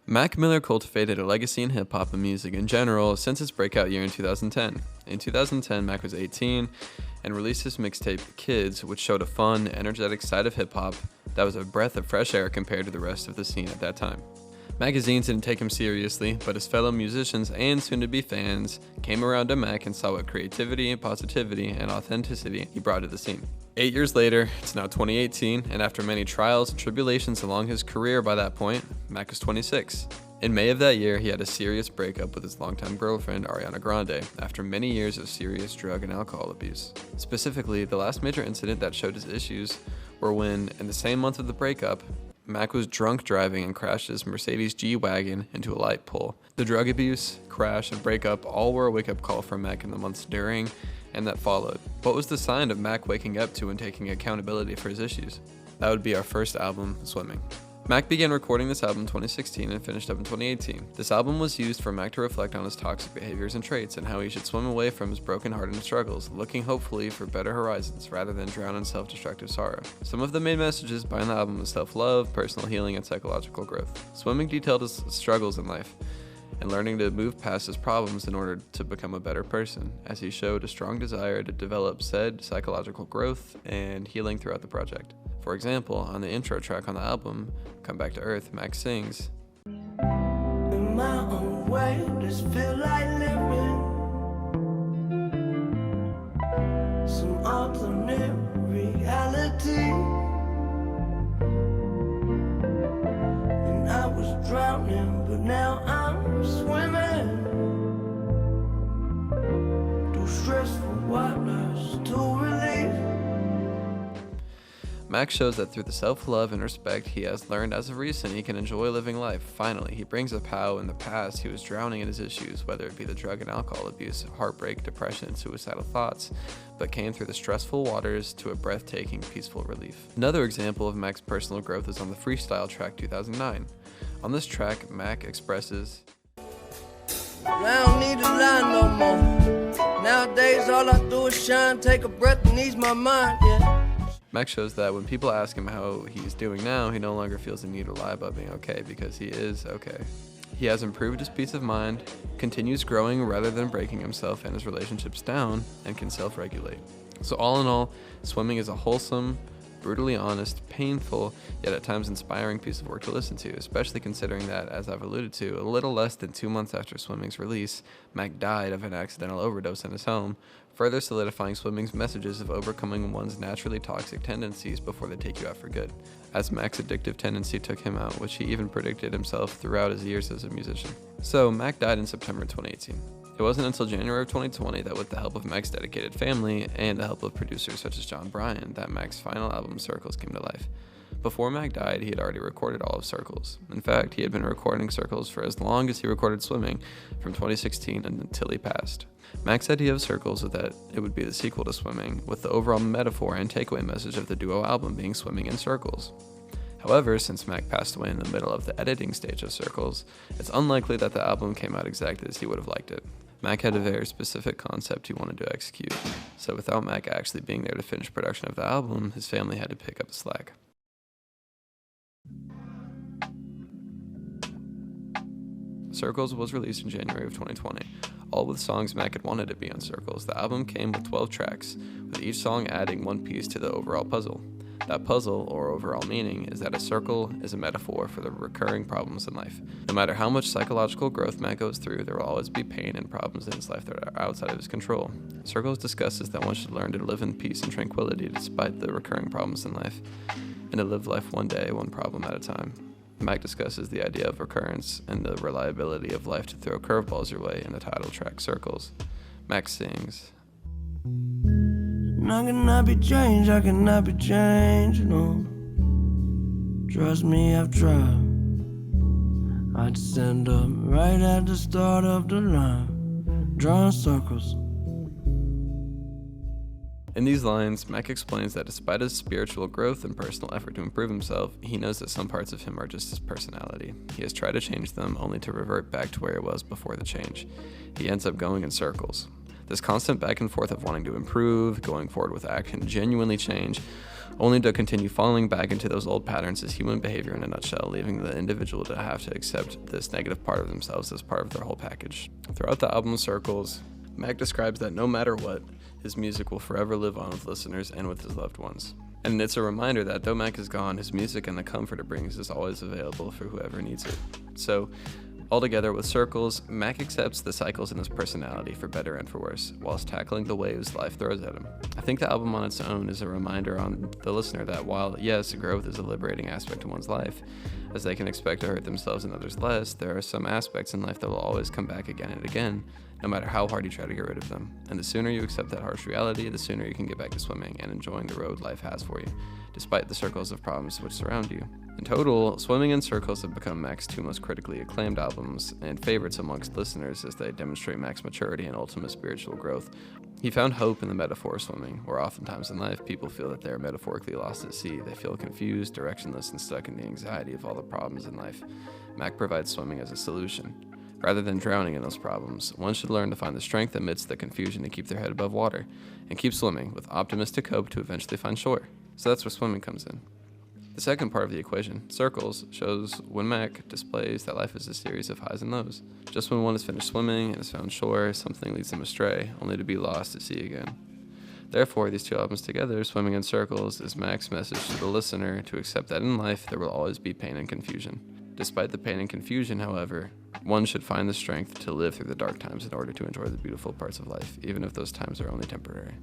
Mac Miller cultivated a legacy in hip-hop and music in general since his breakout year in 2010. In 2010, Mac was 18 and released his mixtape Kids, which showed a fun, energetic side of hip-hop that was a breath of fresh air compared to the rest of the scene at that time. Magazines didn't take him seriously, but his fellow musicians and soon-to-be fans came around to Mac and saw what creativity, positivity, and authenticity he brought to the scene. 8 years later, it's now 2018, and after many trials and tribulations along his career by that point, Mac is 26. In May of that year, he had a serious breakup with his longtime girlfriend, Ariana Grande, after many years of serious drug and alcohol abuse. Specifically, the last major incident that showed his issues were when, in the same month of the breakup, Mac was drunk driving and crashed his Mercedes G-Wagon into a light pole. The drug abuse, crash, and breakup all were a wake-up call for Mac in the months during and that followed. What was the sign of Mac waking up to and taking accountability for his issues? That would be our first album, Swimming. Mac began recording this album in 2016 and finished up in 2018. This album was used for Mac to reflect on his toxic behaviors and traits and how he should swim away from his broken heart and struggles, looking hopefully for better horizons rather than drown in self-destructive sorrow. Some of the main messages behind the album is self-love, personal healing, and psychological growth. Swimming detailed his struggles in life and learning to move past his problems in order to become a better person, as he showed a strong desire to develop said psychological growth and healing throughout the project. For example, on the intro track on the album, Come Back to Earth, Mac sings, "In my own way, this feel like living some alternate reality. And I was drowning, but now I'm swimming through stressful waters to relief." Mac shows that through the self-love and respect he has learned as of recent, he can enjoy living life. Finally, he brings up how in the past he was drowning in his issues, whether it be the drug and alcohol abuse, heartbreak, depression, and suicidal thoughts, but came through the stressful waters to a breathtaking, peaceful relief. Another example of Mac's personal growth is on the freestyle track 2009. On this track, Mac expresses, I don't need to lie no more. Nowadays all I do is shine, take a breath and ease my mind, yeah. Mac shows that when people ask him how he's doing now, he no longer feels the need to lie about being okay because he is okay. He has improved his peace of mind, continues growing rather than breaking himself and his relationships down, and can self-regulate. So all in all, Swimming is a wholesome, brutally honest, painful, yet at times inspiring piece of work to listen to, especially considering that, as I've alluded to, a little less than 2 months after Swimming's release, Mac died of an accidental overdose in his home, further solidifying Swimming's messages of overcoming one's naturally toxic tendencies before they take you out for good, as Mac's addictive tendency took him out, which he even predicted himself throughout his years as a musician. So, Mac died in September 2018. It wasn't until January of 2020 that with the help of Mac's dedicated family and the help of producers such as John Bryan, that Mac's final album, Circles, came to life. Before Mac died, he had already recorded all of Circles. In fact, he had been recording Circles for as long as he recorded Swimming, from 2016 until he passed. Mac's idea of Circles was that it would be the sequel to Swimming, with the overall metaphor and takeaway message of the duo album being Swimming in Circles. However, since Mac passed away in the middle of the editing stage of Circles, it's unlikely that the album came out exactly as he would have liked it. Mac had a very specific concept he wanted to execute, so without Mac actually being there to finish production of the album, his family had to pick up the slack. Circles was released in January of 2020, all with songs Mac had wanted to be on Circles. The album came with 12 tracks, with each song adding one piece to the overall puzzle. That puzzle, or overall meaning, is that a circle is a metaphor for the recurring problems in life. No matter how much psychological growth Mac goes through, there will always be pain and problems in his life that are outside of his control. Circles discusses that one should learn to live in peace and tranquility despite the recurring problems in life, and to live life one day, one problem at a time. Mac discusses the idea of recurrence and the reliability of life to throw curveballs your way in the title track Circles. Mac sings, I cannot be changed, I cannot be changed, no. Trust me, I've tried. I'd stand up right at the start of the line, drawing circles. In these lines, Mac explains that despite his spiritual growth and personal effort to improve himself, he knows that some parts of him are just his personality. He has tried to change them, only to revert back to where he was before the change. He ends up going in circles. This constant back and forth of wanting to improve, going forward with action, genuinely change, only to continue falling back into those old patterns is human behavior in a nutshell, leaving the individual to have to accept this negative part of themselves as part of their whole package. Throughout the album Circles, Mac describes that no matter what, his music will forever live on with listeners and with his loved ones. And it's a reminder that though Mac is gone, his music and the comfort it brings is always available for whoever needs it. So, altogether with Circles, Mac accepts the cycles in his personality for better and for worse, whilst tackling the waves life throws at him. I think the album on its own is a reminder on the listener that while, yes, growth is a liberating aspect in one's life, as they can expect to hurt themselves and others less, there are some aspects in life that will always come back again and again, no matter how hard you try to get rid of them. And the sooner you accept that harsh reality, the sooner you can get back to swimming and enjoying the road life has for you, despite the circles of problems which surround you. In total, Swimming in Circles have become Mac's two most critically acclaimed albums and favorites amongst listeners as they demonstrate Mac's maturity and ultimate spiritual growth. He found hope in the metaphor of swimming, where oftentimes in life people feel that they are metaphorically lost at sea. They feel confused, directionless, and stuck in the anxiety of all the problems in life. Mac provides swimming as a solution. Rather than drowning in those problems, one should learn to find the strength amidst the confusion to keep their head above water, and keep swimming with optimistic hope to eventually find shore. So that's where swimming comes in. The second part of the equation, Circles, shows when Mac displays that life is a series of highs and lows. Just when one has finished swimming and has found shore, something leads them astray, only to be lost at sea again. Therefore, these two albums together, Swimming in Circles, is Mac's message to the listener to accept that in life there will always be pain and confusion. Despite the pain and confusion, however, one should find the strength to live through the dark times in order to enjoy the beautiful parts of life, even if those times are only temporary.